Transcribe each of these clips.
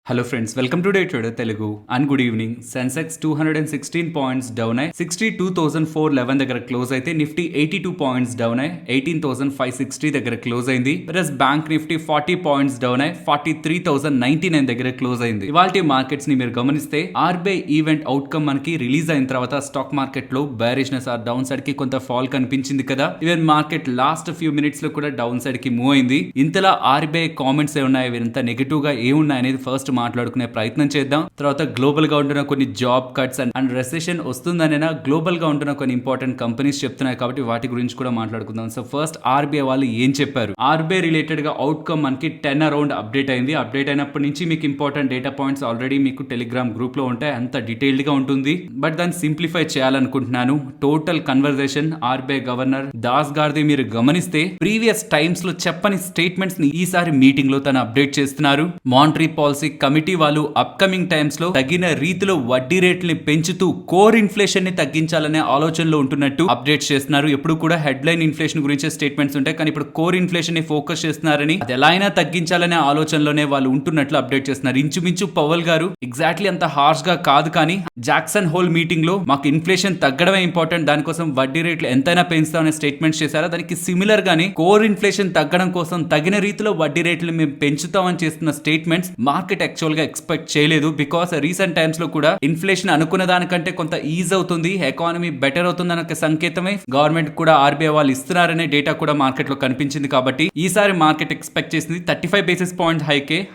Hello friends, welcome to day trader Telugu and good evening. Sensex 216 points down అయ్యి 62,411 దగ్గర close అయితే Nifty 82 points down అయ్యి 18,560 దగ్గర క్లోజ్ అయింది. Plus bank Nifty 40 points down అయ్యి 43,099 దగ్గర క్లోజ్ అయింది. ఇవాల్టి మార్కెట్స్ ని మీరు గమనిస్తే ఆర్బీఐ ఈవెంట్ అవుట్కమ్ మనకి రిలీజ్ అయిన తర్వాత స్టాక్ మార్కెట్ లో బేరిష్నెస్ ఆర్ డౌన్ సైడ్ కి కొంత ఫాల్ కనిపించింది కదా. Even market last few minutes లో కూడా డౌన్ సైడ్ కి మూవ్ అయింది. ఇంతలా ఆర్బీఐ కామెంట్స్ ఏమున్నాయి, ఇంత నెగిటివ్ గా ఏమున్నాయి అనేది ఫస్ట్ మాట్లాడుకునే ప్రయత్నం చేద్దాం. తర్వాత గ్లోబల్ గా ఉంటున్న కొన్ని జాబ్ కట్స్ అండ్ రెసెషన్ వస్తుందనేనా గ్లోబల్ గా ఉంటున్న కొన్ని ఇంపార్టెంట్ కంపెనీస్ చెప్తున్నాయి కాబట్టి వాటి గురించి కూడా మాట్లాడుకుందాం. సో ఫస్ట్ ఆర్బీఐ వాళ్ళు ఏం చెప్పారు. ఆర్బీఐ రిలేటెడ్ గా అవుట్కమ్ మనకి 10 అరౌండ్ అప్డేట్ అయింది. అప్డేట్ అయినప్పటి నుంచి మీకు ఇంపార్టెంట్ డేటా పాయింట్స్ ఆల్రెడీ మీకు టెలిగ్రామ్ గ్రూప్ లో ఉంటాయి. అంత డీటెయిల్డ్ గా ఉంటుంది. బట్ దాన్ని సింప్లిఫై చేయాలనుకుంటున్నాను. Total conversation RBI governor Das గారిది మీరు గమనిస్తే ప్రీవియస్ టైమ్స్ లో చెప్పని స్టేట్మెంట్స్ ని ఈసారి మీటింగ్ లో తను అప్డేట్ చేస్తున్నారు. మానిటరీ పాలసీ కమిటీ వాళ్ళు అప్కమింగ్ టైమ్స్ లో తగిన రీతిలో వడ్డీ రేట్లని పెంచుతూ కోర్ ఇన్ఫ్లేషన్ ని తగ్గించాలనే ఆలోచనలో ఉంటున్నట్టు అప్డేట్ చేస్తున్నారు. ఎప్పుడు కూడా హెడ్ లైన్ ఇన్ఫ్లేషన్ గురించే స్టేట్మెంట్స్ ఉంటాయి, కానీ ఇప్పుడు కోర్ ఇన్ఫ్లేషన్ ని ఫోకస్ చేస్తున్నారని, అది ఎలా అయినా తగ్గించాలనే ఆలోచనలోనే వాళ్ళు ఉంటున్నట్లు అప్డేట్ చేస్తున్నారు. ఇంచుమించు పవల్ గారు ఎగ్జాక్ట్లీ అంత హార్ష్ గా కాదు, కానీ జాక్సన్ హోల్ మీటింగ్ లో మాకు ఇన్ఫ్లేషన్ తగ్గడమే ఇంపార్టెంట్, దానికోసం వడ్డీ రేట్లు ఎంతైనా పెంచుతామనే స్టేట్మెంట్స్ చేశారా. దానికి సిమిలర్ గానే కోర్ ఇన్ఫ్లేషన్ తగ్గడం కోసం తగిన రీతిలో వడ్డీ రేట్లు మేము పెంచుతామని చేస్తున్న స్టేట్మెంట్స్ మార్కెట్ యాక్చువల్ గా ఎక్స్పెక్ట్ చేయలేదు. బికాస్ రీసెంట్ టైమ్స్ లో కూడా ఇన్ఫ్లేషన్ అనుకున్న దానికంటే కొంత ఈజ్ అవుతుంది, ఎకానమీ బెటర్ అవుతుంది అనే సంకేతమే గవర్నమెంట్ కూడా ఆర్బీఐ వాళ్ళు ఇస్తున్నారనే డేటా కూడా మార్కెట్ లో కనిపించింది. కాబట్టి ఈసారి మార్కెట్ ఎక్స్పెక్ట్ చేసింది 35 బేసిస్ పాయింట్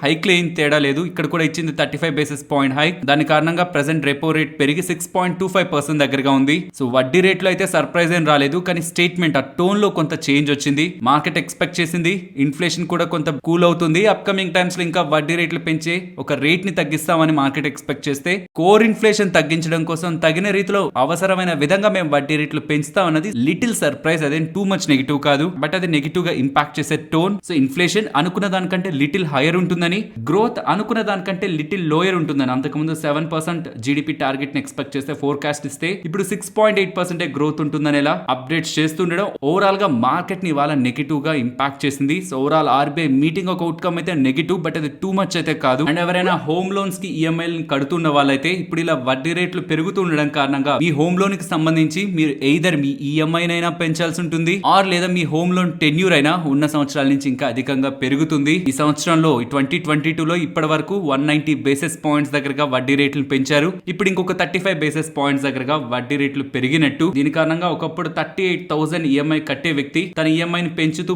హైక్ లో ఏం తేడా లేదు. ఇక్కడ కూడా ఇచ్చింది 35 బేసిస్ పాయింట్ హైక్. దాని కారణంగా ప్రెసెంట్ రెపో రేట్ పెరిగి 6.25% దగ్గరగా ఉంది. సో వడ్డీ రేట్లో అయితే సర్ప్రైజ్ ఏం రాలేదు, కానీ స్టేట్మెంట్ ఆ టోన్ లో కొంత చేంజ్ వచ్చింది. మార్కెట్ ఎక్స్పెక్ట్ చేసింది ఇన్ఫ్లేషన్ కూడా కొంత కూల్ అవుతుంది, అప్కమింగ్ టైమ్స్ లో ఇంకా వడ్డీ రేట్లు పెంచే ఒక రేట్ ని తగ్గిస్తామని మార్కెట్ ఎక్స్పెక్ట్ చేస్తే కోర్ ఇన్ఫ్లేషన్ తగ్గించడం కోసం తగిన రీతిలో అవసరమైన విధంగా మేము వడ్డీ రేట్లు పెంచుతామన్నది లిటిల్ సర్ప్రైజ్. అదేం టూ మచ్ నెగిటివ్ కాదు, బట్ అది నెగిటివ్ గా ఇంపాక్ట్ చేసే టోన్. సో ఇన్ఫ్లేషన్ అనుకున్న దానికంటే లిటిల్ హైయర్ ఉంటుందని, గ్రోత్ అనుకున్న దానికంటే లిటిల్ లోయర్ ఉంటుందని. అంతకుముందు 7% జీడిపి టార్గెట్ ని ఎక్స్పెక్ట్ చేస్తే ఫోర్కాస్ట్ ఇస్తే ఇప్పుడు 6.8% గ్రోత్ ఉంటుందని ఎలా అప్డేట్స్ చేస్తుండడం ఓవరాల్ గా మార్కెట్ ని ఇవాళ నెగిటివ్ గా ఇంపాక్ట్ చేసింది. సో ఓవరాల్ ఆర్బీఐ మీటింగ్ ఒక అవుట్కమ్ అయితే నెగిటివ్, బట్ అది టూ మచ్ అయితే కాదు. అండ్ ఎవరైనా హోమ్ లోన్స్ కి ఈఎంఐ కడుతున్న వాళ్ళైతే ఇప్పుడు ఇలా వడ్డీ రేట్లు పెరుగుతుండడం కారణంగా మీ హోమ్ లోన్ కి సంబంధించి మీరు ఎయిదర్ మీ ఈఎంఐ నైనా పెంచాల్సి ఉంటుంది, ఆర్ లేదా మీ హోమ్ లోన్ టెన్యూర్ అయినా ఉన్న సంవత్సరాల నుంచి ఇంకా అధికంగా పెరుగుతుంది. ఈ సంవత్సరంలో 2022 లో ఇప్పటి వరకు 190 బేసిస్ పాయింట్స్ దగ్గరగా వడ్డీ రేట్లు పెంచారు. ఇప్పుడు ఇంకొక 35 బేసిస్ పాయింట్స్ దగ్గరగా వడ్డీ రేట్లు పెరిగినట్టు. దీని కారణంగా ఒకప్పుడు 38,000 ఈఎంఐ కట్టే వ్యక్తి తన ఈఎంఐని పెంచుతూ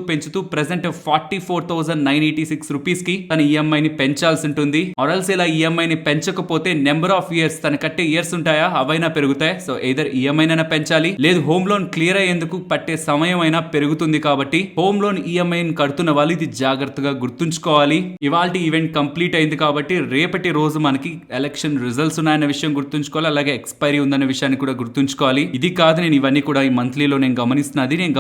ప్రెసెంట్ 44,986 రూపీస్ కి తన ఈఎంఐని పెంచాల్సి ఉంటుంది. ఆర్ఎల్స్ ఇలా ఈఎంఐని పెంచకపోతే నెంబర్ ఆఫ్ ఇయర్స్ తన కట్టే ఇయర్స్ ఉంటాయా అవైనా పెరుగుతాయి. సో ఎయిదర్ ఈఎంఐ అయినా పెంచాలి, లేదు హోమ్ లోన్ క్లియర్ అయ్యేందుకు పట్టే సమయం అయినా పెరుగుతుంది. కాబట్టి హోమ్ లోన్ ఈఎంఐ కడుతున్న వాళ్ళు ఇది జాగ్రత్తగా గుర్తుంచుకోవాలి. ఇవాల్టి ఈవెంట్ కంప్లీట్ అయింది కాబట్టి రేపటి రోజు మనకి ఎలక్షన్ రిజల్ట్స్ ఉన్నాయన్న విషయం గుర్తుంచుకోవాలి, అలాగే ఎక్స్పైరీ ఉందన్న విషయాన్ని కూడా గుర్తుంచుకోవాలి. ఇది కాదు, నేను ఇవన్నీ కూడా ఈ మంత్లీలో నేను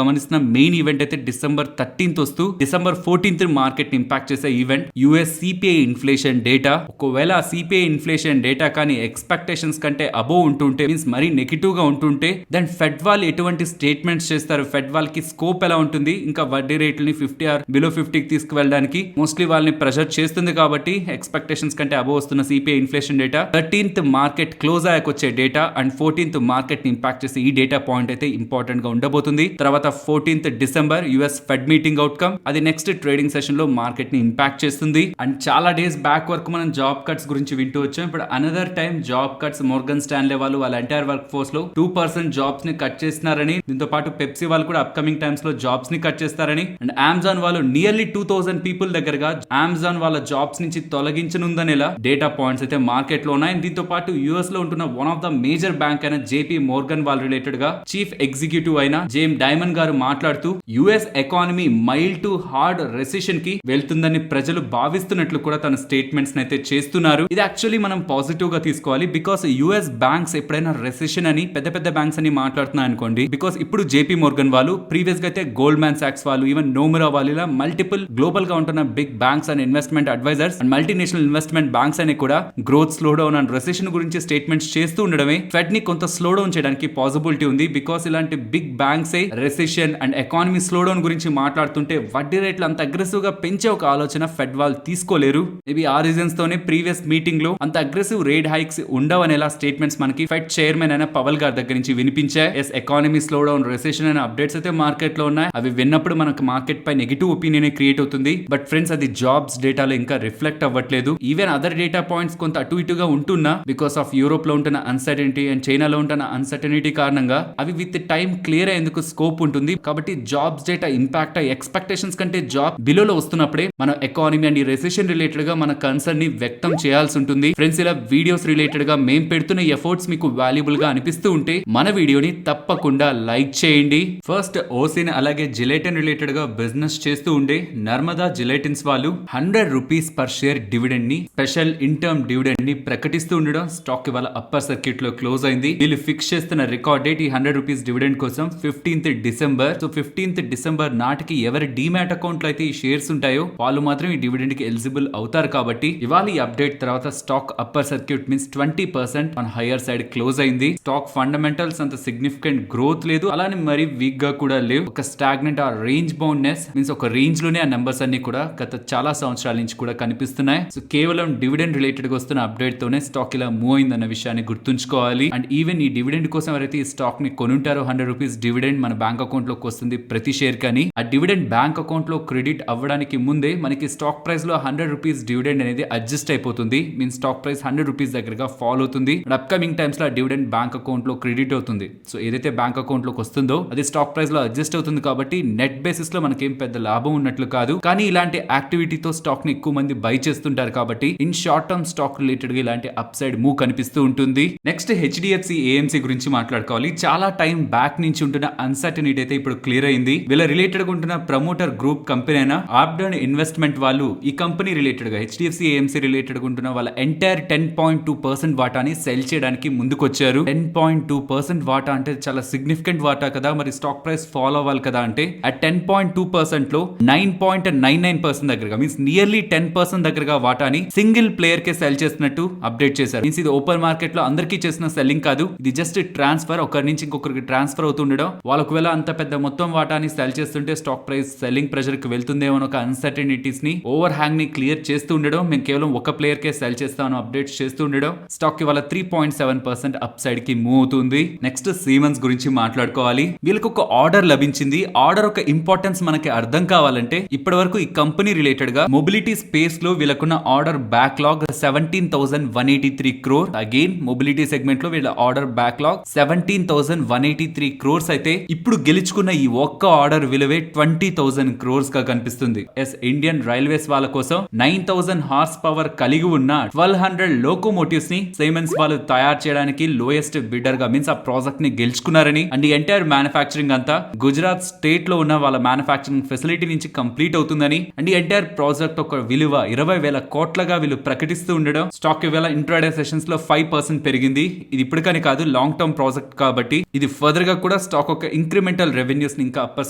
గమనిస్తున్న మెయిన్ ఈవెంట్ అయితే డిసెంబర్ 13th వస్తూ డిసెంబర్ 14th మార్కెట్ ని ఇంపాక్ట్ చేసే event US CPI inflation data. ఒకవేళ సిపిఐ ఇన్ఫ్లేషన్ డేటా కానీ ఎక్స్పెక్టేషన్స్ కంటే అబోవ్ ఉంటుంటే, మీన్స్ మరీ నెగిటివ్ గా ఉంటుంటే, దెన్ ఫెడ్ వాళ్ళు ఎటువంటి స్టేట్మెంట్స్ చేస్తారు, ఫెడ్ వాళ్ళకి స్కోప్ ఎలా ఉంటుంది ఇంకా వడ్డీ రేట్లని 50 ఆర్ బిలో 50 కి తీసుకువెళ్ళడానికి మోస్ట్లీ వాళ్ళని ప్రెషర్ చేస్తుంది. కాబట్టి ఎక్స్పెక్టేషన్స్ కంటే అబోవ్ వస్తున్న CPI inflation data 13th market close అయ్యాక వచ్చే డేటా అండ్ 14th మార్కెట్ ని ఇంపాక్ట్ చేసే ఈ డేటా పాయింట్ అయితే ఇంపార్టెంట్ గా ఉండబోతుంది. తర్వాత 14th December US fed meeting outcome, అది నెక్స్ట్ ట్రేడింగ్ సెషన్ లో మార్కెట్ ని ఇంపాక్ట్ చేస్తుంది. అండ్ చాలా డేస్ బ్యాక్ వరకు మనం జాబ్ కట్స్ గురించి వింటూ వచ్చాం. ఇప్పుడు another time job cuts, Morgan స్టాన్లే వాళ్ళు వాళ్ళ ఎంటైర్ వర్క్ ఫోర్స్ లో 2% జాబ్స్ ని కట్ చేస్తున్నారని, దీంతో పాటు పెప్సీ వాళ్ళు కూడా అప్కమింగ్ టైమ్స్ లో జాబ్స్ ని కట్ చేస్తారని, అండ్ అమెజాన్ వాళ్ళు నియర్లీ 2,000 పీపుల్ దగ్గరగా అమెజాన్ వాళ్ళ జాబ్స్ నుంచి తొలగించనుందని ఇలా డేటా పాయింట్స్ అయితే మార్కెట్ లో ఉన్నాయి. దీంతో పాటు యుఎస్ లో ఉంటున్న one of the major bank అయిన జేపీ మోర్గన్ వాళ్ళు రిలేటెడ్ గా చీఫ్ ఎగ్జిక్యూటివ్ అయిన జేమ్ డైమండ్ గారు మాట్లాడుతూ US economy mild to hard recession కి వెళ్తుందని ప్రజలు భావిస్తున్నట్లు కూడా తన స్టేట్మెంట్స్ అయితే చేస్తున్నారు. ఇది యాక్చువల్లీ మనం పాజిటివ్ గా తీసుకోవాలి. బికాస్ యుఎస్ బ్యాంక్స్ ఎప్పుడైనా రెసిషన్ అని పెద్ద పెద్ద బ్యాంక్స్ అని మాట్లాడుతున్నాయి అనుకోండి, బికాస్ ఇప్పుడు జేపీ మోర్గన్ వాళ్ళు, ప్రీవియస్ గా అయితే గోల్డ్మాన్ సాక్స్ వాళ్ళు, ఈవెన్ నోమురా వాళ్ళు, ఇలా మల్టిపుల్ గ్లోబల్ గా ఉంటున్న big banks and investment advisors and multinational investment banks అని కూడా growth slow down and recession గురించి స్టేట్మెంట్స్ చేస్తూ ఉండడమే ఫెడ్ ని కొంత స్లో డౌన్ చేయడానికి పాసిబిలిటీ ఉంది. బికాస్ ఇలాంటి big banks recession and economy slow down గురించి మాట్లాడుతుంటే వడ్డీ రేట్లు అంత అగ్రెసివ్ గా పెంచే ఒక ఆలోచన ఫెడ్ వాళ్ళు తీసుకోలేరు. మేబీ ఆ రీజన్స్ తోనే ప్రీవియస్ మీటింగ్ లో అంత అగ్రెసివ్ రేట్ హైక్స్ ఉండవనేలా స్టేట్మెంట్స్ మనకి ఫెడ్ చైర్మన్ అయిన పవల్ గారి దగ్గర నుంచి వినిపించాయి. Yes, economy slow down, recession అనే అప్డేట్స్ అయితే మార్కెట్ లో ఉన్నాయి. అవి విన్నప్పుడు మనకు మార్కెట్ పై నెగిటివ్ ఒపీనియన్ క్రియేట్ అవుతుంది. బట్ ఫ్రెండ్స్, అది జాబ్స్ డేటాలో ఇంకా రిఫ్లెక్ట్ అవ్వట్లేదు. ఈవెన్ అదర్ డేటా పాయింట్స్ కొంత అటు ఇటుగా ఉంటున్నా బికాస్ ఆఫ్ యూరోప్ లో ఉంటున్న అన్సర్టనిటీ అండ్ చైనాలో ఉంటున్న అన్సర్టనిటీ కారణంగా అవి విత్ టైం క్లియర్ అయ్యేందుకు స్కోప్ ఉంటుంది. కాబట్టి జాబ్స్ డేటా ఇంపాక్ట్ ఎక్స్పెక్టేషన్స్ కంటే జాబ్ బిలోలో వస్తున్నప్పుడే మన ఎకానమీ అండ్ ఈ రెసెషన్ రిలేటెడ్ గా మన కన్సర్న్ ని వ్యక్తం చేయాల్సి ఉంటుంది. ఫ్రెండ్స్, ఇలా వీడియోస్ రిలేటెడ్ గా మేము పెడుతున్న ఎఫర్ట్స్ మీకు వాల్యుబుల్ గా అనిపిస్తూ ఉంటే మన వీడియోని తప్పకుండా లైక్ చేయండి. ఫస్ట్, ఓసిన్ అలాగే జిలెటిన్ రిలేటెడ్ గా బిజినెస్ చేస్తూ ఉండే నర్మదా జిలెటిన్స్ వాళ్ళు 100 రూపీస్ పర్ షేర్ డివిడెండ్ ని, స్పెషల్ ఇంటర్మ్ డివిడెండ్ ని ప్రకటిస్తూ ఉండడం స్టాక్ ఇవాళ అప్పర్ సర్క్యూట్ లో క్లోజ్ అయింది. వీళ్ళు ఫిక్స్ చేస్తున్న రికార్డ్ డేట్ ఈ 100 రూపీస్ డివిడెండ్ కోసం 15th December. So 15th December నాటికి ఎవరి డీమ్యాట్ అకౌంట్ లో అయితే ఈ షేర్స్ ఉంటాయో వాళ్ళు మాత్రం ఈ డివిడెండ్ కి ఎలిజిబుల్ అవుతారు. కాబట్టి ఇవాళ ఈ అప్డేట్ తర్వాత stock upper circuit means 20% on hire side close అయింది. స్టాక్ ఫండమెంటల్స్ అంత సిగ్నిఫికెంట్ గ్రోత్ లేదు, అలానే మరి వీక్ గా కూడా లేవు. ఒక స్టాగ్నెంట్ ఆ రేంజ్ బౌండ్నెస్ మీన్స్ ఒక రేంజ్ లోనే ఆ నెంబర్స్ అన్ని కూడా గత చాలా సంవత్సరాల నుంచి కూడా కనిపిస్తున్నాయి. సో కేవలం డివిడెండ్ రిలేటెడ్ గా వస్తున్న అప్డేట్ తోనే స్టాక్ ఇలా మూవ్ అయిందన్న విషయాన్ని గుర్తుంచుకోవాలి. అండ్ ఈవెన్ ఈ డివిడెండ్ కోసం ఎవరైతే ఈ స్టాక్ ని కొనుంటారో 100 రూపీస్ డివిడెండ్ మన బ్యాంక్ అకౌంట్ లోకి వస్తుంది ప్రతి షేర్. కానీ ఆ డివిడెండ్ బ్యాంక్ అకౌంట్ లో క్రెడిట్ అవ్వడానికి ముందే మనకి స్టాక్ ప్రైస్ లో 100 రూపీస్ డివిడెండ్ అనేది అడ్జస్ట్ అయిపోతుంది. మీన్ స్టాక్ ప్రైస్ 100 రూపీస్ దగ్గరగా ఫాల్ అవుతుంది. అప్కమింగ్ టైమ్స్ లో ఆ డివిడెండ్ బ్యాంక్ అకౌంట్ లో క్రెడిట్ అవుతుంది. సో ఏదైతే బ్యాంక్ అకౌంట్ లోకి వస్తుందో అది స్టాక్ ప్రైస్ లో అడ్జస్ట్ అవుతుంది. కాబట్టి నెట్ బేసిస్ లో మనకేం పెద్ద లాభం ఉన్నట్లు కాదు. కానీ ఇలాంటి యాక్టివిటీతో స్టాక్ ని ఎక్కువ మంది బై చేస్తుంటారు. కాబట్టి in short term stock related గా ఇలాంటి అప్ సైడ్ మూవ్ కనిపిస్తూ ఉంటుంది. నెక్స్ట్, హెచ్డిఎఫ్సి ఏఎంసీ గురించి మాట్లాడుకోవాలి. చాలా టైం బ్యాక్ నుంచి ఉంటున్న అన్సర్టనిటీ అయితే ఇప్పుడు క్లియర్ అయింది. వీళ్ళ రిలేటెడ్ గా ఉంటున్న ప్రమోటర్ గ్రూప్ కంపెనీ అయిన ఆప్డన్ ఇన్వెస్ట్మెంట్ వాళ్ళు ఈ కంపెనీ రిలేటెడ్ గా హెచ్డిఎఫ్సి ఏఎంసీ రిలేటెడ్ గా ఉంటున్న వాళ్ళ ఎంటైర్ 10.2% వాటాని సెల్ చేయడానికి ముందుకొచ్చారు. 10.2% వాటా అంటే చాలా సిగ్నిఫికెంట్ వాటా కదా. మరి స్టాక్ ప్రైస్ ఫాలో అవ్వాలి కదా. అంటే ఆ 10.2% లో 9.99% దగ్గరగా మీన్స్ నియర్లీ 10% దగ్గరగా వాటాని సింగిల్ ప్లేయర్ కే సెల్ చేసినట్టు అప్డేట్ చేశారు. మీన్స్ ఇది ఓపెన్ మార్కెట్ లో అందరికీ చేసిన సెల్లింగ్ కాదు, ఇది జస్ట్ ట్రాన్స్ఫర్, ఒకరి నుంచి ఇంకొకరికి ట్రాన్స్ఫర్ అవుతుండడం. వాళ్ళకు వేళ అంత పెద్ద మొత్తం వాటాని సెల్ చేస్తుంటే స్టాక్ ప్రైస్ సెల్లింగ్ ప్రెషర్ కి వెళ్తుందేమో ఒక అన్సర్టనిటీస్ ని, ఓవర్ హ్యాంగ్ ని క్లియర్ చేస్తూ ఉండడం. మేము కేవలం ఒక ప్లేయర్ కే సెల్ చేస్తామని అప్డేట్స్ చేస్తూ ఉండడం. స్టాక్ ఇవాళ 3.7% అప్ సైడ్ కి మూవ్ అవుతుంది. నెక్స్ట్, సీమెన్స్ గురించి మాట్లాడుకోవాలి. వీళ్ళకి ఒక ఆర్డర్ లభించింది. ఆర్డర్ ఒక ఇంపార్టెన్స్ మనకి అర్థం కావాలంటే ఇప్పటి వరకు ఈ కంపెనీ రిలేటెడ్ గా మొబిలిటీ స్పేస్ లో వీళ్ళకున్న order backlog 17,183 crore. Again mobility segment లో వీళ్ళ ఆర్డర్ బ్యాక్లాగ్ 17,183 crores అయితే ఇప్పుడు గెలుచుకున్న ఈ ఒక్క ఆర్డర్ విలువే 20,000 crores గా కనిపిస్తుంది. ఎస్, ఇండియన్ రైల్వేస్ వాళ్ళ కోసం 9,000 హార్స్ పవర్ కలిగి ఉన్న 1,200 లోకోమోటివ్స్ ని సైమెన్స్ వాళ్ళు తయారు చేయడానికి లోయెస్ట్ బిడ్డర్ గా మీన్స్ ఆ ప్రాజెక్ట్ ని గెలుచుకున్నారని, అండ్ ఈ ఎంటైర్ మ్యానుఫాక్చరింగ్ అంతా గుజరాత్ స్టేట్ లో ఉన్న వాళ్ళ మ్యానుఫాక్చరింగ్ ఫెసిలిటీ నుంచి కంప్లీట్ అవుతుందని, అండ్ ఈ ఎంటైర్ ప్రాజెక్ట్ ఒక విలువ 20,000 కోట్లగా వీళ్ళు ప్రకటిస్తూ ఉండడం. స్టాక్ ఇవాళ ఇంట్రాడే సెషన్స్ లో 5% పెరిగింది. ఇది ఇప్పటికని కాదు, లాంగ్ టర్మ్ ప్రాజెక్ట్ కాబట్టి ఇది ఫర్దర్ గా కూడా స్టాక్ ఒక ఇంక్రిమెంటల్ రెవెన్యూస్ ని ఇంకా అప్పర్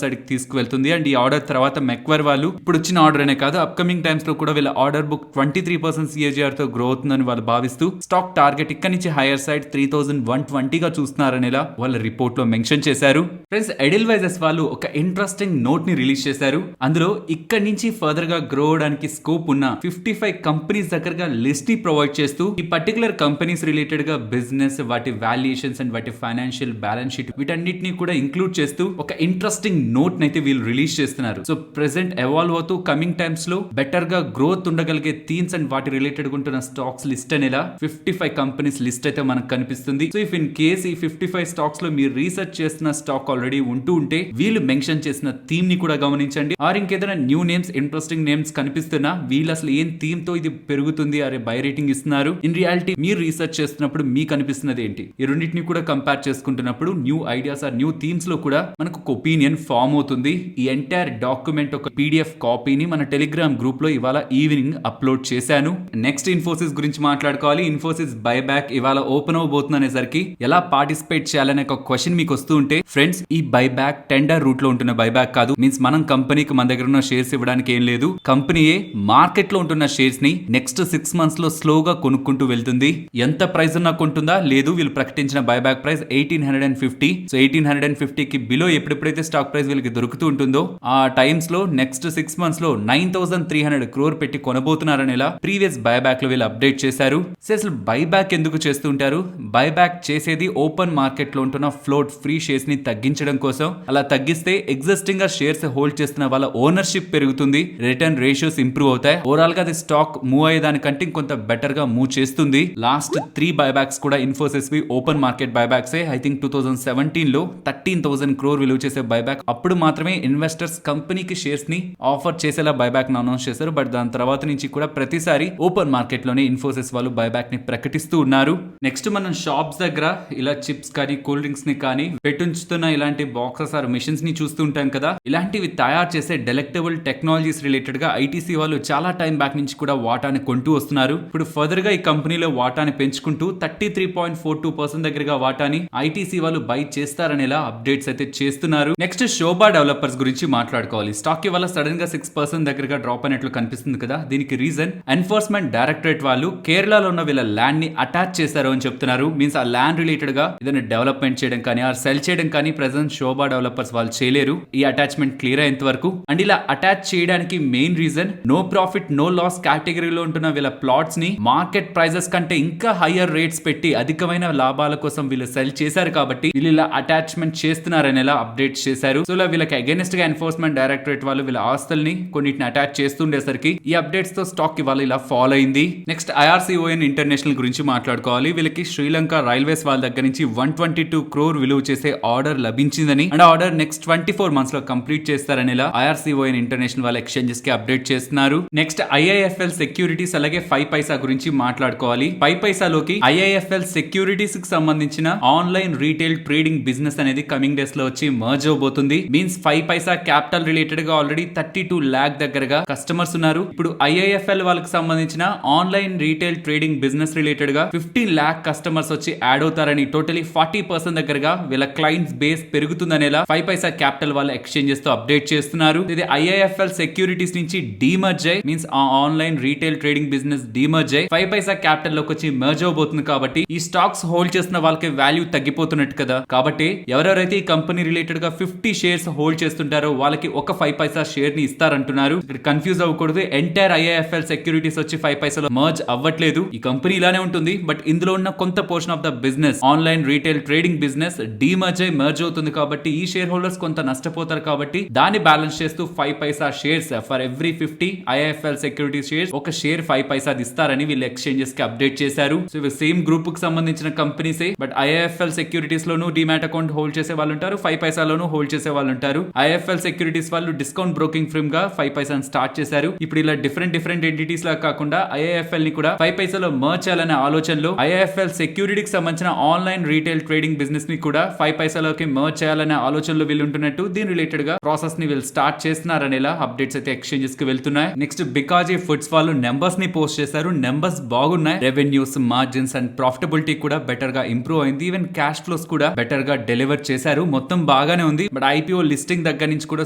సైడ్ కి తీసుకువెళ్తుంది. అండ్ ఈ ఆర్డర్ తర్వాత మెక్వర్ వాళ్ళు ఇప్పుడు వచ్చిన ఆర్డర్ అనే కాదు, అప్కమింగ్ టైమ్స్ లో కూడా వీళ్ళ ఆర్డర్ బుక్ 23% CAGR తో గ్రో అవుతుందని వాళ్ళు భావిస్తూ స్టాక్ టార్గెట్ ఇక్కడ నుంచి హైయర్ సైడ్ 3,120 గా చూస్తున్నారనేలా వాళ్ళ రిపోర్ట్ లో మెన్షన్ చేశారు. ఫ్రెండ్స్, ఎడిల్వైజెస్ వాళ్ళు ఒక ఇంట్రెస్టింగ్ నోట్ ని రిలీజ్ చేశారు. అందులో ఇక్కడ నుంచి ఫర్దర్ గా గ్రో అవడానికి స్కోప్ ఉన్న 55 కంపెనీస్ దగ్గరగా లిస్ట్ ని ప్రొవైడ్ చేస్తూ ఈ పర్టికులర్ కంపెనీస్ రిలేటెడ్ గా బిజినెస్, వాటి వాల్యుయేషన్స్ అండ్ వాటి ఫైనాన్షియల్ బ్యాలెన్స్ షీట్ వీటన్నిటిని కూడా ఇంక్లూడ్ చేస్తూ ఒక ఇంట్రెస్టింగ్ నోట్ నైతే వీళ్ళు రిలీజ్ చేస్తున్నారు. సో ప్రెసెంట్ ఎవాల్వ్ అవుతూ కమింగ్ టైమ్స్ లో బెటర్ గా గ్రోత్ ఉండగలిగే థీమ్స్ అండ్ వాటి రిలేటెడ్ ఉంటున్న స్టాక్స్ లిస్ట్ అనేలా 55 కంపెనీస్ లిస్ట్ అయితే మనకు కనిపిస్తుంది. సో ఇఫ్ ఇన్ కేస్ ఈ 55 స్టాక్స్ లో మీరు రీసెర్చ్ చేస్తున్న స్టాక్ ఆల్రెడీ ఉంటూ ఉంటే వీళ్ళు మెన్షన్ చేసిన థీమ్ ని కూడా గమనించండి. ఆర్ ఇంకేదైనా న్యూ నేమ్స్, ఇంట్రెస్టింగ్ నేమ్స్ కనిపిస్తున్నా వీళ్ళు అసలు ఏం థీమ్ తో ఇది పెరుగుతుంది, అరే బై రేటింగ్ ఇస్తున్నారు, ఇన్ రియాలిటీ మీరు రీసెర్చ్ చేస్తున్నప్పుడు మీకు అనిపిస్తున్నది ఏంటి, ఈ రెండింటిని కూడా కంపేర్ చేసుకుంటున్నప్పుడు new ideas or new themes లో కూడా మనకు ఒక ఒపీనియన్ ఫామ్ అవుతుంది. ఈ ఎంటైర్ డాక్యుమెంట్ ఒక PDF కాపీని మన టెలిగ్రామ్ గ్రూప్ లో ఇవాళ ఈవినింగ్ అప్లోడ్ చేశాను. నెక్స్ట్, ఇన్ఫోసిస్ గురించి మాట్లాడుకోవాలి. ఇన్ఫోసిస్ బైబ్యాక్ ఇవాళ ఓపెన్ అవబోతుంది అనేసరికి ఎలా పార్టిసిపేట్ చేయాలనే ఒక క్వశ్చన్ మీకు వస్తూ ఉంటే, ఫ్రెండ్స్ ఈ బైబ్యాక్ టెండర్ రూట్ లో ఉంటున్న బైబ్యాక్ కాదు. మీన్స్ మనం కంపెనీకి మన దగ్గర ఉన్న షేర్స్ ఇవ్వడానికి ఏం లేదు. కంపెనీయే మార్కెట్ లో ఉంటున్న షేర్స్ ని నెక్స్ట్ 6 months లో స్లోగా కొనుక్కుంటూ వెళ్తుంది. ఎంత ప్రైస్ ఉన్నా కొంటుందా లేదు. వీళ్ళు ప్రకటించిన బైబ్యాక్ ప్రైస్ 1850. సో 1850 కి బిలో ఎప్పుడెప్పుడైతే స్టాక్ ప్రైస్ వీళ్ళకి దొరుకుతూ ఉంటుందో ఆ టైమ్స్ లో నెక్స్ట్ 6 months లో 9,300 crore పెట్టి కొనబోతున్నారు. చేస్తున్నారని ఇలా ప్రీవియస్ బైబ్యాక్ లో వీళ్ళు అప్డేట్ చేశారు. అసలు బైబ్యాక్ ఎందుకు చేస్తుంటారు? బైబ్యాక్ చేసేది ఓపెన్ మార్కెట్ లో ఉంటున్న ఫ్లోట్ ఫ్రీ షేర్స్ ని తగ్గించడం కోసం. అలా తగ్గిస్తే ఎగ్జిస్టింగ్ గా షేర్స్ హోల్డ్ చేస్తున్న వాళ్ళ ఓనర్షిప్ పెరుగుతుంది, రిటర్న్ రేషియోస్ ఇంప్రూవ్ అవుతాయి. ఓవరాల్ గా అది స్టాక్ మూవ్ అయ్యేదానికంటే ఇంకొంత బెటర్ గా మూవ్ చేస్తుంది. లాస్ట్ 3 బైబ్యాక్స్ కూడా ఇన్ఫోసిస్ వి open market buybacks. I think 2017 లో 13,000 crore విలువ చేసే బైబ్యాక్. అప్పుడు మాత్రమే ఇన్వెస్టర్స్ కంపెనీకి షేర్స్ ని ఆఫర్ చేసేలా బైబ్యాక్ అనౌన్స్ చేశారు. బట్ దాని తర్వాత నుంచి కూడా ప్రతిసారి ఓపెన్ మార్కెట్ లోనే ఇన్ఫోసిస్ వాళ్ళు బైబ్యాక్ ని ప్రకటిస్తూ ఉన్నారు. నెక్స్ట్ మనం షాప్స్ దగ్గర ఇలా చిప్స్ కానీ కూల్ డ్రింక్స్ ని కానీ పెట్టుంచుతున్న ఇలాంటి బాక్సెస్ ఆర్ మిషన్స్ ని చూస్తూ ఉంటాం కదా. ఇలాంటివి తయారు చేసే డెలెక్టబుల్ టెక్నాలజీస్ రిలేటెడ్ గా ఐటీసీ వాళ్ళు చాలా టైం బ్యాక్ నుంచి కూడా వాటాని కొంటూ వస్తున్నారు. ఇప్పుడు ఫర్దర్ గా ఈ కంపెనీలో వాటాని పెంచుకుంటూ 33.42% దగ్గరగా వాటాని ఐటీసీ వాళ్ళు బై చేస్తారనేలా అప్డేట్స్ అయితే చేస్తున్నారు. నెక్స్ట్ శోభా డెవలపర్స్ గురించి మాట్లాడుకోవాలి. స్టాక్ ఇవాళ సడన్ గా 6% దగ్గరగా డ్రాప్ అయినట్లు కనిపిస్తుంది కదా. దీనికి రీజన్ ఎన్ఫోర్స్మెంట్ డైరెక్టరేట్ వాళ్ళు కేరళలో ఉన్న వీళ్ళ ల్యాండ్ ని అటాచ్ చేశారు అని చెప్తున్నారు. మీన్స్ ఆ ల్యాండ్ రిలేటెడ్ గా ఏదైనా డెవలప్మెంట్ చేయడం కానీ ఆర్ సెల్ చేయడం కానీ ప్రెసెంట్ శోభా డెవలపర్స్ వాళ్ళు చేయలేరు. ఈ అటాచ్మెంట్ క్లియర్ అయ్యేంత వరకు. అండ్ ఇలా అటాచ్ చేయడానికి main reason no profit no loss కేటగిరీలో ఉంటున్న వీళ్ళ ప్లాట్స్ ని మార్కెట్ ప్రైజెస్ కంటే ఇంకా హయ్యర్ రేట్స్ పెట్టి అధికమైన లాభాల కోసం వీళ్ళు సెల్ చేశారు కాబట్టి వీళ్ళు ఇలా అటాచ్మెంట్ చేస్తున్నారని ఇలా అప్డేట్ చేశారు. సో వీళ్ళకి అగైనెస్ట్ గా ఎన్ఫోర్స్మెంట్ డైరెక్టరేట్ వాళ్ళు వీళ్ళ ఆస్తుల్ని కొన్నిటిని అటాచ్ చేస్తుండేసరికి ఈ అప్డేట్స్ తో స్టాక్ ఇవాళ ఇలా ఫాలో అయింది. నెక్స్ట్ ఐఆర్సీఓఎన్ ఇంటర్నేషనల్ గురించి మాట్లాడుకోవాలి. వీళ్ళకి శ్రీలంక రైల్వేస్ వాళ్ళ దగ్గర నుంచి 122 crore విలువ చేసే ఆర్డర్ లభించిందని అండ్ ఆర్డర్ నెక్స్ట్ 24 months లో కంప్లీట్ చేస్తారని ఇలా ఐఆర్సీఓఎన్ ఇంటర్నేషనల్ వాళ్ళ ఎక్స్చేంజెస్ కి అప్డేట్ చేస్తున్నారు. నెక్స్ట్ ఐఐఎఫ్ఎల్ సెక్యూరిటీస్ అలాగే 5 పైసా గురించి మాట్లాడుకోవాలి. 5 పైసాలోకి ఐఐఎఫ్ఎల్ సెక్యూరిటీస్ కి సంబంధించిన ఆన్లైన్ రీటైల్ ట్రేడింగ్ బిజినెస్ అనేది కమింగ్ డేస్ లో వచ్చి మర్జ్ అవబోతుంది. మీన్స్ 5 పైసా క్యాపిటల్ రిలేటెడ్ గా ఆల్రెడీ 32 lakh దగ్గరగా కస్టమర్స్ ఉన్నారు. ఇప్పుడు ఐఐఎఫ్ఎల్ వాళ్ళకి సంబంధించిన online retail trading business related గా 15 lakh కస్టమర్స్ వచ్చి యాడ్ అవుతారని టోటలీ 40% దగ్గరగా వీళ్ళ క్లయింట్స్ బేస్ పెరుగుతుందనేలా 5 పైసా క్యాపిటల్ వాళ్ళ ఎక్స్చేంజెస్ తో అప్డేట్ చేస్తున్నారు. ఇది ఐఐఎఫ్ఎల్ సెక్యూరిటీస్ నుంచి డీమర్జ్ అయ్యి means online retail trading business demerge అయ్యి 5 పైసా క్యాపిటల్ లోకి వచ్చి మర్జ్ అవబోతుంది. కాబట్టి ఈ స్టాక్స్ హోల్డ్ చేస్తున్న వాళ్ళకి వాల్యూ తగ్గిపోతున్నట్టు కదా. కాబట్టి ఎవరెవరైతే ఈ కంపెనీ రిలేటెడ్ గా 50 shares హోల్డ్ చేస్తుంటారో వాళ్ళకి ఒక 5 పైసా షేర్ ని ఇస్తారంటున్నారు. ఇక్కడ కన్ఫ్యూజ్ అవ్వకూడదు. ఎంటైర్ ఐఐఎఫ్ఎల్ సెక్యూరిటీస్ వచ్చి 5 పైసాలో మర్జ్ అవ్వట్లేదు. ఈ కంపెనీ ఇలానే ఉంటుంది. బట్ ఇందులో ఉన్న కొంత portion of the business online retail trading business demerge అయి మర్జ్ అవుతుంది. కాబట్టి ఈ షేర్ హోల్డర్స్ కొంత నష్టపోతారు. కాబట్టి దాన్ని బ్యాలెన్స్ చేస్తూ 5 paisa shares for every 50 IIFL security shares ఒక షేర్ 5 పైసా ఇస్తారని వీళ్ళు ఎక్స్చేంజెస్ కి అప్డేట్ చేశారు. సో ఇవి సేమ్ గ్రూప్ కి సంబంధించిన కంపెనీసే. బట్ ఐఐఎఫ్ఎల్ సెక్యూరిటీస్ లోను డిమాట్ అకౌంట్ హోల్డ్ చేసే వాళ్ళు ఉంటారు, 5 పైసాలోను హోల్డ్ చేసే వాళ్ళు ఉంటారు. ఐఎఫ్ఎల్ సెక్యూరిటీస్ వాళ్ళు డిస్కౌంట్ బ్రోకింగ్ ఫర్మ్ గా 5 పైసాను స్టార్ట్ చేశారు. ఇప్పుడు ఇలా డిఫరెంట్ ఎంటిటీస్ లా కాకుండా ఐఐఎఫ్ఎల్ ని కూడా 5 పైసాలో మర్జ్ చేయాలనే ఆలోచనలో ఐఐఎఫ్ఎల్ సెక్యూరిటీకి సంబంధించిన ఆన్లైన్ రీటైల్ ట్రేడింగ్ బిజినెస్ ని కూడా 5 పైసాలోకి మర్జ్ చేయాలనే ఆలోచనలో వీళ్ళు ఉంటున్నట్టు దీని రిలేటెడ్ గా ప్రాసెస్ ని వీళ్ళు స్టార్ట్ చేస్తున్నారనేలా అప్డేట్స్ అయితే ఎక్స్చేంజెస్ కి వెళ్తున్నాయి. నెక్స్ట్ బికాజీ ఫుడ్స్ వాళ్ళు నెంబర్స్ ని పోస్ట్ చేశారు. నెంబర్స్ బాగున్నాయి. రెవెన్యూస్, మార్జిన్స్ అండ్ ప్రాఫిటబిలిటీ కూడా బెటర్ గా ఇంప్రూవ్ అయింది. ఈవెన్ క్యాష్ ఫ్లోస్ కూడా బెటర్ గా డెలివర్ చేశారు. మొత్తం బాగానే ఉంది. బట్ ఐపీఓ లిస్టింగ్ దగ్గర నుంచి కూడా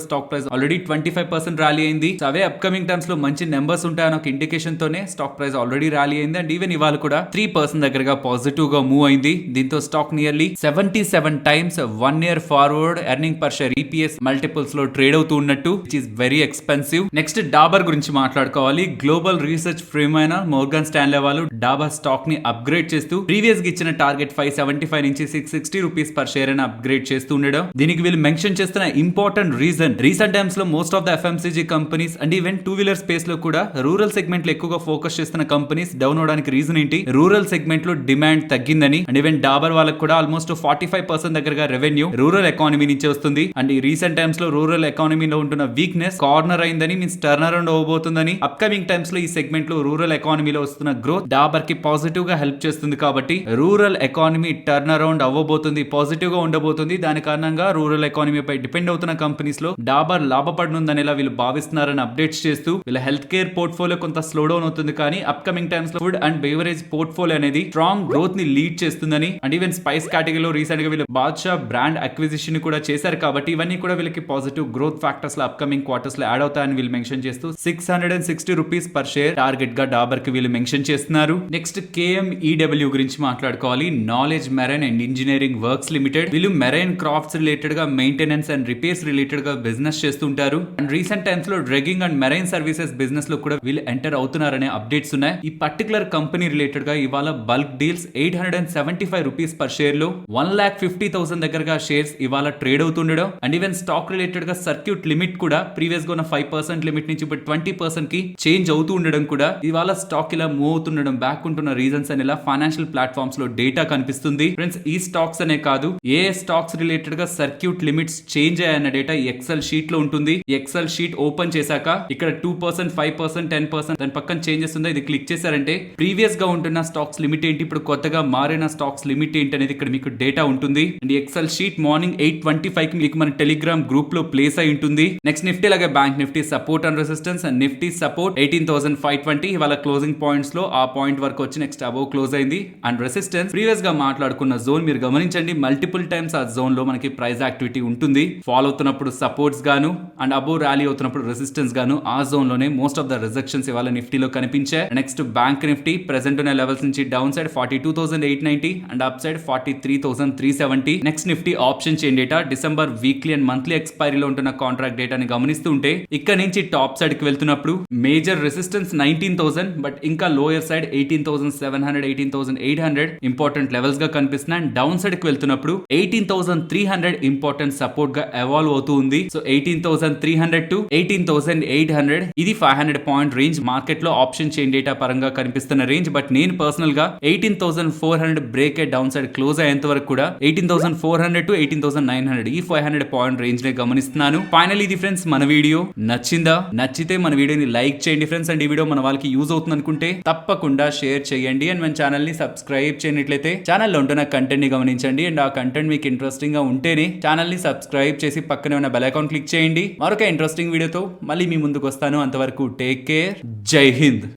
స్టాక్ ప్రైస్ ఆల్రెడీ 25% ర్యాలీ అయింది. సో అవే అప్కమింగ్ టైమ్స్ లో మంచి నెంబర్స్ ఉంటాయని ఒక ఇండికేషన్ తోనే స్టాక్ ప్రైస్ ఆల్రెడీ ర్యాలీ అయింది. అండ్ ఈవెన్ ఇవాళ కూడా 3% దగ్గరగా పాజిటివ్ గా మూవ్ అయింది. దీంతో stock nearly 77 times 1 year forward earning per share EPS multiples లో ట్రేడ్ అవుతూ ఉన్నట్టు, which is very expensive. Next Dabur గురించి మాట్లాడుకోవాలి. గ్లోబల్ రీసెర్చ్ ఫర్మ్ అయిన మోర్గన్ స్టాన్లే వాళ్ళు డాబర్ స్టాక్ ని అప్గ్రేడ్ చేస్తూ ప్రీవియస్ గా ఇచ్చిన టార్గెట్ 575 నుంచి 660 రూపీస్ పర్ షేర్ అని అప్గ్రేడ్ చేస్తూ ఉండడం. దీనికి వీళ్ళు మెన్షన్ చేస్తున్న ఇంపార్టెంట్ రీజన్ రీసెంట్ టైమ్స్ లో most of the FMCG companies and even 2-wheeler space లో కూడా రూరల్ సెగ్మెంట్ లో ఎక్కువగా ఫోకస్ చేస్తున్న కంపెనీస్ డౌన్ అవడానికి రీజన్ ఏంటి? రూరల్ సెగ్మెంట్ లో డిమాండ్ తగ్గిందని. అండ్ ఈవెన్ డాబర్ వాళ్ళకి కూడా ఆల్మోస్ట్ 45% దగ్గరగా రెవెన్యూ రూరల్ ఎకానమీ నుంచి వస్తుంది. అండ్ ఈ రీసెంట్ టైమ్స్ లో రూరల్ ఎకానమీలో ఉంటున్న వీక్నెస్ కార్నర్ అయిందని, మీన్స్ టర్న్ అరౌండ్ అవ్వబోతుందని. అప్కమింగ్ టైమ్స్ లో ఈ సెగ్మెంట్ లో రూరల్ ఎకానమీలో వస్తున్న గ్రోత్ డాబర్ కి పాజిటివ్ గా హెల్ప్ చేస్తుంది. కాబట్టి రూరల్ ఎకానమీ టర్న్ అరౌండ్ అవ్వబోతుంది, పాజిటివ్ గా ఉండబోతుంది. దాని కారణంగా రూరల్ ఎకానమీ పై డిపెండ్ అవుతున్న కంపెనీస్ లో డాబర్ లాభపడనుందనేలా వీళ్ళు భావిస్తున్నారని అప్డేట్స్ చేస్తూ వీళ్ళ హెల్త్ కేర్ పోర్ట్ఫోలియో కొంత స్లో డౌన్ అవుతుంది. కానీ అప్కమింగ్ టైమ్స్ లో ఫుడ్ అండ్ బెవరేజ్ పోర్ట్ఫోలియో అనేది స్ట్రాంగ్ గ్రోత్ ని లీడ్ చేస్తుందని. అండ్ ఈవెన్ స్పైస్ కేటగిరీలో రీసెంట్ గా వీళ్ళు బాద్షా బ్రాండ్ అక్విజిషన్ కూడా చేశారు. కాబట్టి ఇవన్నీ కూడా వీళ్ళకి పాజిటివ్ గ్రోత్ ఫ్యాక్టర్స్ లో అప్కమింగ్ క్వార్టర్స్ లో యాడ్ అవుతాయని వీళ్ళు మెన్షన్ చేస్తూ 660 రూపీస్ పర్ షేర్ టార్గెట్ గా డాబర్ కి వీళ్ళు మెన్షన్ చేస్తున్నారు. నెక్స్ట్ KMEW గురించి మాట్లాడుకోవాలి. Knowledge marine and engineering works limited. వీళ్ళు మెరైన్ క్రాఫ్ట్స్ రిలేటెడ్ గా మెయింటెనెన్స్ అండ్ రిపేర్స్ రిలేటెడ్ గా బిజినెస్ చేస్తుంటారు. అండ్ రీసెంట్ టైమ్స్ లో drugging and marine services business లో కూడా వీళ్ళు ఎంటర్ అవుతున్నారనే అప్డేట్స్ ఉన్నాయి. ఈ పర్టికులర్ కంపెనీ రిలేటెడ్ గా ఇవాళ bulk deals 875 rupees per share లో 1,50,000 దగ్గరగా షేర్స్ ఇవాళ ట్రేడ్ అవుతుండడం అండ్ ఈవెన్ స్టాక్ రిలేటెడ్ గా సర్క్యూట్ లిమిట్ కూడా ప్రీవియస్ గా ఉన్న 5% లిమిట్ నుంచి ఇప్పుడు 20% కి చేంజ్ అవుతూ ఉండడం కూడా ఇవాళ స్టాక్ ఇలా మూవ్ అవుతుండడం బ్యాక్ ఉంటున్న రీజన్స్ అని ఇలా ఫైనాన్షియల్ ప్లాట్ఫామ్స్ లో డేటా కనిపిస్తుంది. ఫ్రెండ్స్ ఈ స్టాక్స్ అనే కాదు ఏ స్టాక్స్ రిలేటెడ్ గా సర్క్యూట్ లిమిట్స్ చేంజ్ అయ్యాయన్న డేటా ఎక్సెల్ షీట్ లో ఉంటుంది. ఈ ఎక్సెల్ షీట్ ఓపెన్ చేశాక ఇక్కడ 2%, 5%, 10% దాని పక్కన చేంజెస్ ఉందో ఇది క్లిక్ చేశారంటే ప్రీవియస్ గా ఉంటున్న స్టాక్స్ లిమిట్ ఏంటి, ఇప్పుడు కొత్తగా మారిన స్టాక్స్ లిమిట్ ఏంటి అనేది ఇక్కడ మీకు డేటా ఉంటుంది. అండ్ ఎక్సెల్ షీట్ మార్నింగ్ 8:25 కి మీకు మన టెలిగ్రామ్ గ్రూప్ లో ప్లేస్ అయి ఉంటుంది. నెక్స్ట్ నిఫ్టీ లాగే bank Nifty support and resistance and Nifty support 18,520 ఇవాళ క్లోజింగ్ పాయింట్స్ లో ఆ పాయింట్ వరకు వచ్చి నెక్స్ట్ అబౌవ్ క్లోజ్ అయింది. అండ్ రెసిస్టెన్స్ ప్రీవియస్ గా మాట్లాడుకున్న జోన్ మీరు గమనించండి, మల్టిపుల్ టైమ్స్ ఆ జోన్ లో మనకి ప్రైస్ యాక్టివిటీ ఉంటుంది. ఫాల్ అవుతున్నప్పుడు సపోర్ట్స్ గాను అండ్ అబౌవ్ ర్యాలీ అవుతున్నప్పుడు రెసిస్టెన్స్ గాను ఆ జోన్ లోనే మోస్ట్ ఆఫ్ ద రిజెక్షన్స్ ఇవాళ నిఫ్టీలో కనిపించాయి. నెక్స్ట్ బ్యాంక్ నిఫ్టీ ప్రెసెంట్ ఉన్న లెవెల్స్ నుంచి down side 42,890 and up side 43,370. Next Nifty option chain data December weekly and monthly ఎక్స్పైరీలో ఉంటున్న కాంట్రాక్ట్ డేటాని గమనిస్తుంటే ఇక్కడ నుంచి టాప్ సైడ్ కి వెళ్తున్నప్పుడు మేజర్ రెసిస్టెన్స్ 19,000 బట్ ఇంకా లోయర్ సైడ్ 18,700, 18,800 ఇంపార్టెంట్ లెవెల్స్ గా కనిపిస్తున్నాయి. అండ్ డౌన్ సైడ్ కి వెళ్తున్నప్పుడు 18,300 ఇంపార్టెంట్ సపోర్ట్ గా ఎవాల్వ్ అవుతూ ఉంది. సో 18,300 టు 18,800 ఇది 500 పాయింట్ రేంజ్ మార్కెట్ లో ఆప్షన్ చైన్ డేటా పరంగా కనిపిస్తున్న రేంజ్. బట్ నేను పర్సనల్ గా 18,400 బ్రేక్ డౌన్ సైడ్ క్లోజ్ అయ్యేంత వరకు కూడా 18,400 టు 18,900 ఈ 500 పాయింట్ రేంజ్ నే గమనిస్తున్నాను. ఫైనల్ ఇది ఫ్రెండ్స్ మన వీడియో నచ్చిందా? నచ్చితే మన వీడియోని లైక్ చేయండి ఫ్రెండ్స్. అండ్ ఈ వీడియో మన వాళ్ళకి యూజ్ అవుతుంది అనుకుంటే తప్పకుండా షేర్ చేయండి. అండ్ మన ఛానల్ ని సబ్స్క్రైబ్ చేయనట్లయితే ఛానల్లో ఉంటున్న కంటెంట్ ని గమనించండి. అండ్ ఆ కంటెంట్ మీకు ఇంట్రెస్టింగ్ గా ఉంటేనే ఛానల్ ని సబ్స్క్రైబ్ చేసి పక్కనే ఉన్న బెల్ ఐకాన్ క్లిక్ చేయండి. మరొక ఇంట్రెస్టింగ్ వీడియోతో మళ్ళీ మీ ముందుకు వస్తాను. అంతవరకు టేక్ కేర్. జై హింద్.